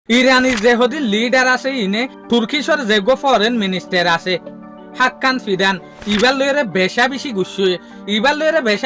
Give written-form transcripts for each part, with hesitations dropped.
ইরানি যে হদি লিডার আছে ইনে তুর্কিশর যে গো ফরেন মিনিস্টার আছে হাক্কান ফিদান ইবার লইরে বেশা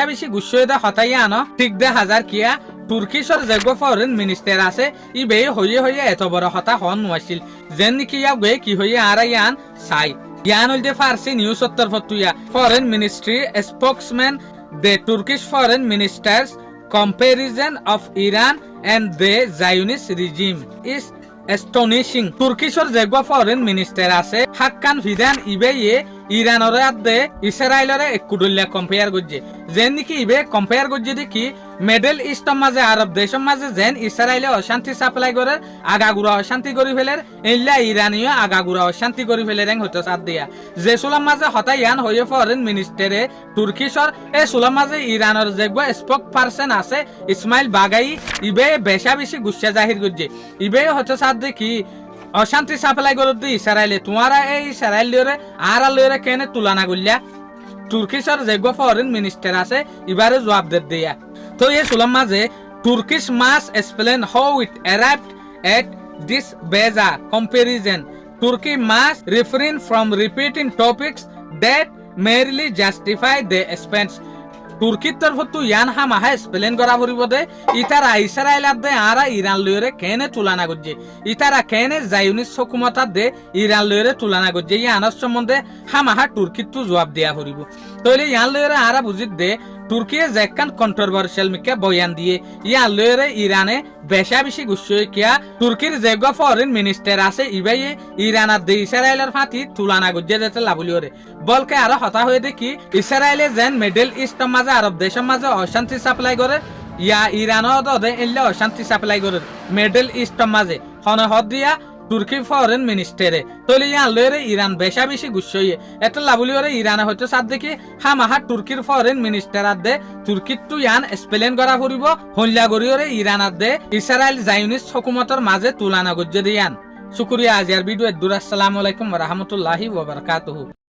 বেশি গুচ্ছয়ে দা হতাইয়া আনো ঠিক দে হাজার কিয়া তুর্কিশর যে গো ফরেন মিনিস্টার আছে ইবে হইয়ে এত বড় হতা হন নোয়াছিল যেন নাকি ইয়া গে কি হইয়ে আরাইয়ান সাই ইয়ান হইতে ফার্সি নিউজ উত্তর ফতুয়া foreign ministry spokesman the Turkish foreign minister's comparison of Iran and the Zionist regime is astonishing. Turkishor jegwa foreign minister আছে হাক্কান ফিদান ইবেয়ে ইরানরে আদে ইসরায়েলরে এককুডুল্লা কম্পেয়ার করছে যেন নাকি ইবে কম্পেয়ার করছে দেখি মিডল ইস্টর মাঝে আরব দেশের মাঝে যেন ইসরায়েলে অশান্তি সাপ্লাই করে আগাগুড়া অশান্তি করি ফেলের এইলা ইরানীয় আগাগুড়া অশান্তি করি ফেলে রেং হতে সাথ দিয়া যে সুলাম মাঝে হতাইয়ান হয়ে ফরেন মিনিস্টারে তুর্কিশর এ সুলাম মাঝে ইরানের যেগুলো স্পোক পার্সন আছে ইসমাইল বাগাই ইবে বেশা বেশি গুসা জাহির করছে ইবে হতে সাথ দেখি অশান্তি সাপ্লাই করে দি ইসরায়েলে তোমারা এই ইসরায়েল লিওরে আর লিওরে কেনে তুলনা করলিয়া তুর্কিশর যেগুলো ফরেন মিনিস্টার আছে এবারে জবাব দিয়া তো এই সুলাম মাঝে Turkish must explain how it arrived at this bizarre comparison. Turkey must refrain from repeating topics that merely justify the expense. তুর্কির তরফ ইয়ান হামাহা এক্সপ্লেন করা পড়িব দে ইতারা ইসরায়েল দে আরা ইরান লইরে কেনে তুলনা করছে ইতারা কেনে জায়নিস হুকুমত দে ইরান লইরে তুলনা করছে ইয়ানর সম্বন্ধে হামাহা তুর্কির তো জবাব দেয়া পড়িব তাহলে ইয়ান লইরে আরা বুঝিত দে তুর্কিয়ে যেকান কন্ট্রোভার্সিয়াল মিকে বয়ান দিয়ে ইয়ান লইরে ইরানে বেশা বেশি গুছয় কিয়া তুর্কির যেগো ফরেন মিনিস্টার আছে ইবাইয়ে ইরানার দে ইসরায়েলের ফাতি তুলনা করছে যেতে লাভলিওরে বলকে আরো হতা হয়ে দেখি ইসরায়েলে যেন মিডল ইস্টর মাঝে আরব দেশের মাঝে অশান্তি সাপ্লাই করে ইয়া ইরানও দে এলে অশান্তি সাপ্লাই করে মিডল ইস্টর মাঝে হনে হদ দিয়া তুর্কি ফরেন মিনিস্টারে তলে ইয়ান লইরে ইরান বেশা বেশি গুছইয়ে এত লাভলিওরে ইরানে হয়তো সাথ দেখি হামাহা তুর্কির ফরেন মিনিস্টার দে তুর্কির টু ইয়ান এক্সপ্লেন করা ফুরিব হল্লা গরিয়রে ইরান দে ইসরায়েল জায়নিস হুকুমতর মাঝে তুলনা গজ্জে দিয়ান শুকরিয়া আজিয়ার ভিডিও দূর আসসালামু আলাইকুম ওয়া রাহমাতুল্লাহি ওয়া বারাকাতুহু।